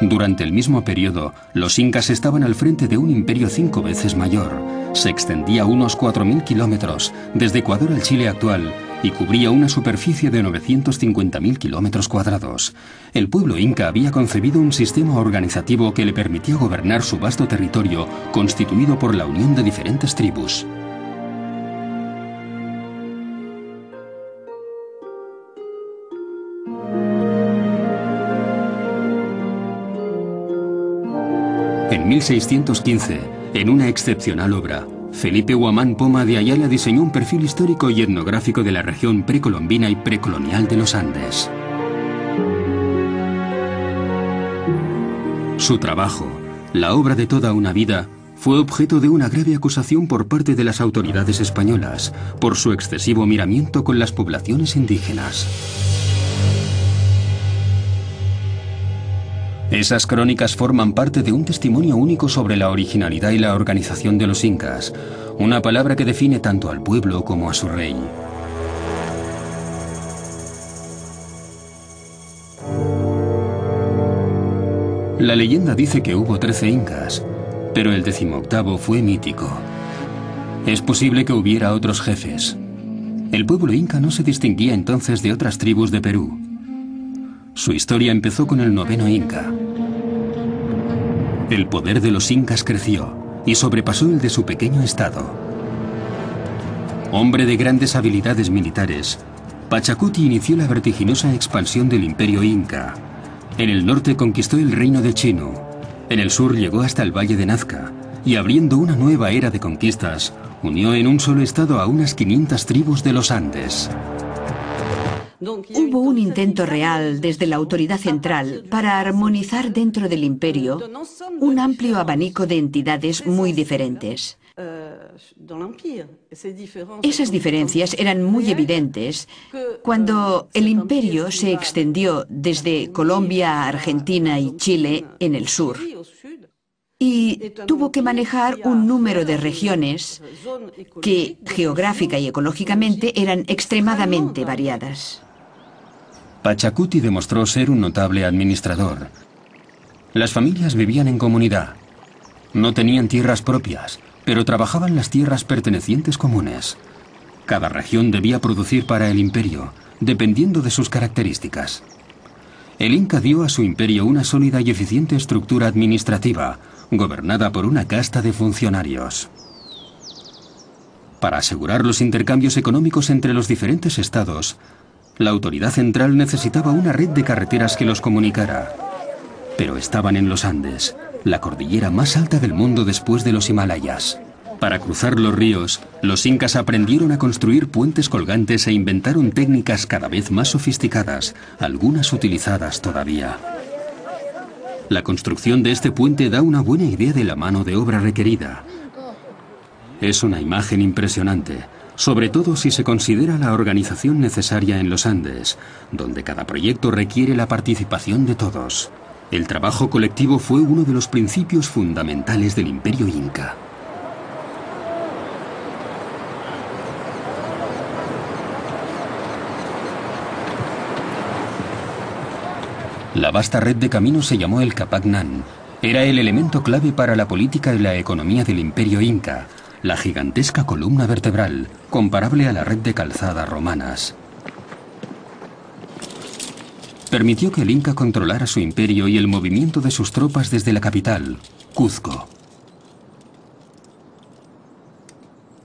Durante el mismo periodo, los incas estaban al frente de un imperio 5 veces mayor. Se extendía unos 4.000 kilómetros, desde Ecuador al Chile actual, y cubría una superficie de 950.000 kilómetros cuadrados. El pueblo inca había concebido un sistema organizativo que le permitía gobernar su vasto territorio, constituido por la unión de diferentes tribus. En 1615, en una excepcional obra, Felipe Huamán Poma de Ayala diseñó un perfil histórico y etnográfico de la región precolombina y precolonial de los Andes. Su trabajo, la obra de toda una vida, fue objeto de una grave acusación por parte de las autoridades españolas por su excesivo miramiento con las poblaciones indígenas. Esas crónicas forman parte de un testimonio único sobre la originalidad y la organización de los incas, una palabra que define tanto al pueblo como a su rey. La leyenda dice que hubo 13 incas, pero el 18º fue mítico. Es posible que hubiera otros jefes. El pueblo inca no se distinguía entonces de otras tribus de Perú. Su historia empezó con el 9º Inca. El poder de los incas creció y sobrepasó el de su pequeño estado. Hombre de grandes habilidades militares, Pachacuti inició la vertiginosa expansión del imperio inca. En el norte conquistó el reino de Chino, en el sur llegó hasta el valle de Nazca y abriendo una nueva era de conquistas, unió en un solo estado a unas 500 tribus de los Andes. Hubo un intento real desde la autoridad central para armonizar dentro del imperio un amplio abanico de entidades muy diferentes. Esas diferencias eran muy evidentes cuando el imperio se extendió desde Colombia a Argentina y Chile en el sur y tuvo que manejar un número de regiones que geográfica y ecológicamente eran extremadamente variadas. Pachacuti demostró ser un notable administrador. Las familias vivían en comunidad. No tenían tierras propias, pero trabajaban las tierras pertenecientes comunes. Cada región debía producir para el imperio, dependiendo de sus características. El Inca dio a su imperio una sólida y eficiente estructura administrativa, gobernada por una casta de funcionarios. Para asegurar los intercambios económicos entre los diferentes estados, la autoridad central necesitaba una red de carreteras que los comunicara. Pero estaban en los Andes, la cordillera más alta del mundo después de los Himalayas. Para cruzar los ríos, los incas aprendieron a construir puentes colgantes e inventaron técnicas cada vez más sofisticadas, algunas utilizadas todavía. La construcción de este puente da una buena idea de la mano de obra requerida. Es una imagen impresionante, sobre todo si se considera la organización necesaria en los Andes, donde cada proyecto requiere la participación de todos. El trabajo colectivo fue uno de los principios fundamentales del imperio inca. La vasta red de caminos se llamó el Capacnán. Era el elemento clave para la política y la economía del imperio inca, la gigantesca columna vertebral, comparable a la red de calzadas romanas. Permitió que el Inca controlara su imperio y el movimiento de sus tropas desde la capital, Cuzco.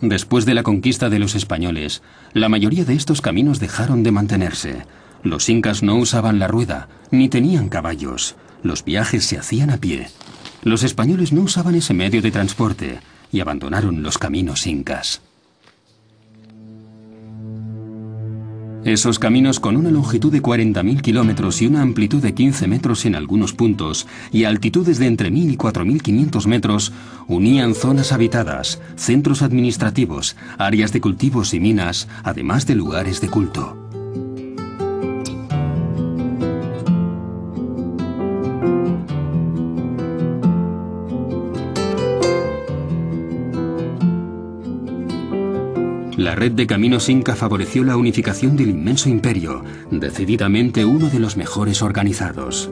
Después de la conquista de los españoles, la mayoría de estos caminos dejaron de mantenerse. Los incas no usaban la rueda, ni tenían caballos. Los viajes se hacían a pie. Los españoles no usaban ese medio de transporte y abandonaron los caminos incas. Esos caminos, con una longitud de 40.000 kilómetros y una amplitud de 15 metros en algunos puntos y altitudes de entre 1.000 y 4.500 metros, unían zonas habitadas, centros administrativos, áreas de cultivos y minas, además de lugares de culto. La red de caminos inca favoreció la unificación del inmenso imperio, decididamente uno de los mejores organizados.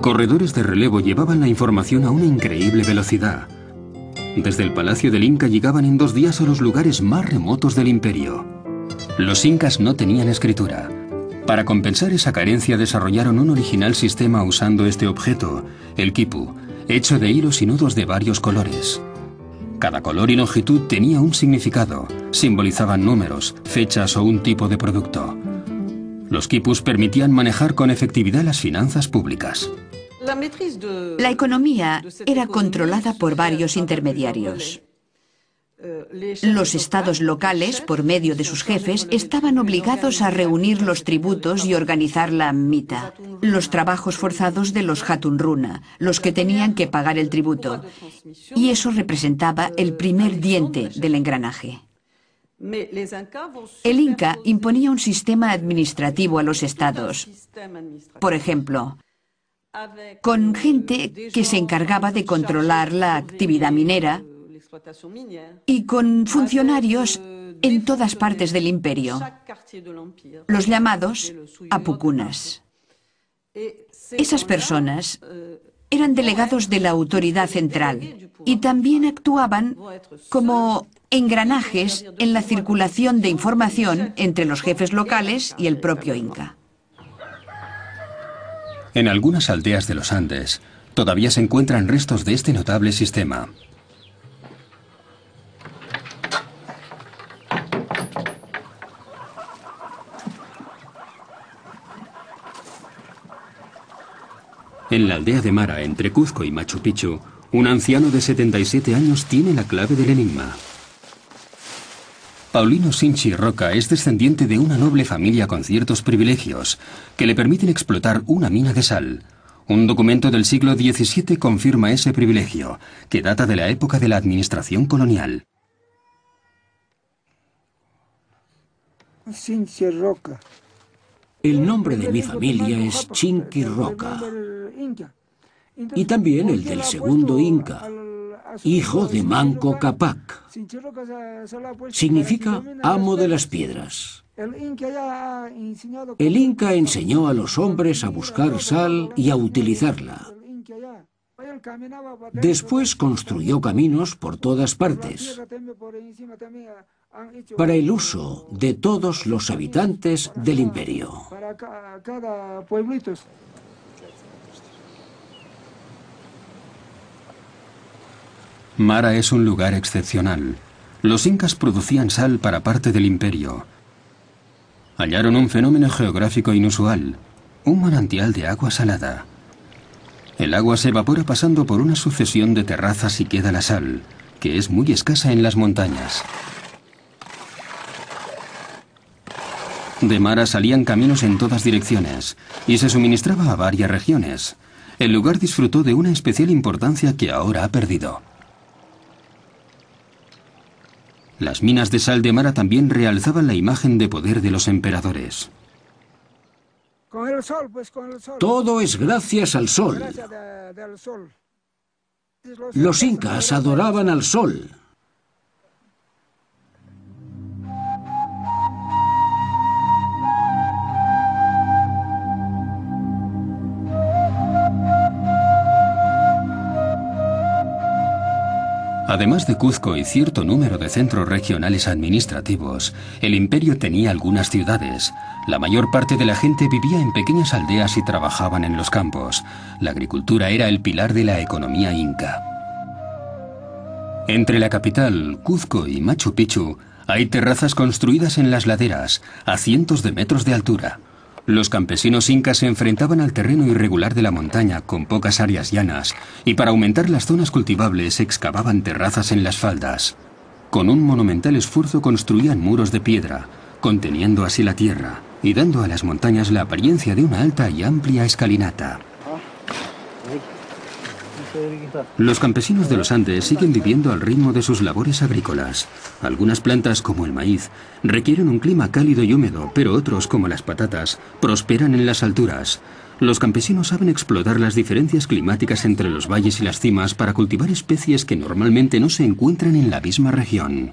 Corredores de relevo llevaban la información a una increíble velocidad. Desde el palacio del Inca llegaban en 2 días a los lugares más remotos del imperio. Los incas no tenían escritura. Para compensar esa carencia desarrollaron un original sistema usando este objeto, el quipu, hecho de hilos y nudos de varios colores. Cada color y longitud tenía un significado, simbolizaban números, fechas o un tipo de producto. Los quipus permitían manejar con efectividad las finanzas públicas. La economía era controlada por varios intermediarios. Los estados locales, por medio de sus jefes, estaban obligados a reunir los tributos y organizar la mita, los trabajos forzados de los hatun runa, los que tenían que pagar el tributo. Y eso representaba el primer diente del engranaje. El Inca imponía un sistema administrativo a los estados. Por ejemplo, con gente que se encargaba de controlar la actividad minera y con funcionarios en todas partes del imperio, los llamados apucunas. Esas personas eran delegados de la autoridad central y también actuaban como engranajes en la circulación de información entre los jefes locales y el propio Inca. En algunas aldeas de los Andes todavía se encuentran restos de este notable sistema. En la aldea de Mara, entre Cuzco y Machu Picchu, un anciano de 77 años tiene la clave del enigma. Paulino Sinchi Roca es descendiente de una noble familia con ciertos privilegios que le permiten explotar una mina de sal. Un documento del siglo XVII confirma ese privilegio, que data de la época de la administración colonial. Sinchi Roca. El nombre de mi familia es Chinqui Roca. Y también el del segundo Inca, hijo de Manco Cápac. Significa amo de las piedras. El Inca enseñó a los hombres a buscar sal y a utilizarla. Después construyó caminos por todas partes para el uso de todos los habitantes del imperio. Mara es un lugar excepcional. Los incas producían sal para parte del imperio. Hallaron un fenómeno geográfico inusual, un manantial de agua salada. El agua se evapora pasando por una sucesión de terrazas y queda la sal, que es muy escasa en las montañas. De Mara salían caminos en todas direcciones y se suministraba a varias regiones. El lugar disfrutó de una especial importancia que ahora ha perdido. Las minas de sal de Mara también realzaban la imagen de poder de los emperadores. Todo es gracias al sol. Los incas adoraban al sol. Además de Cuzco y cierto número de centros regionales administrativos, el imperio tenía algunas ciudades. La mayor parte de la gente vivía en pequeñas aldeas y trabajaban en los campos. La agricultura era el pilar de la economía inca. Entre la capital, Cuzco, y Machu Picchu, hay terrazas construidas en las laderas, a cientos de metros de altura. Los campesinos incas se enfrentaban al terreno irregular de la montaña con pocas áreas llanas y para aumentar las zonas cultivables excavaban terrazas en las faldas. Con un monumental esfuerzo construían muros de piedra, conteniendo así la tierra y dando a las montañas la apariencia de una alta y amplia escalinata. Los campesinos de los Andes siguen viviendo al ritmo de sus labores agrícolas. Algunas plantas, como el maíz, requieren un clima cálido y húmedo, pero otros, como las patatas, prosperan en las alturas. Los campesinos saben explotar las diferencias climáticas entre los valles y las cimas para cultivar especies que normalmente no se encuentran en la misma región.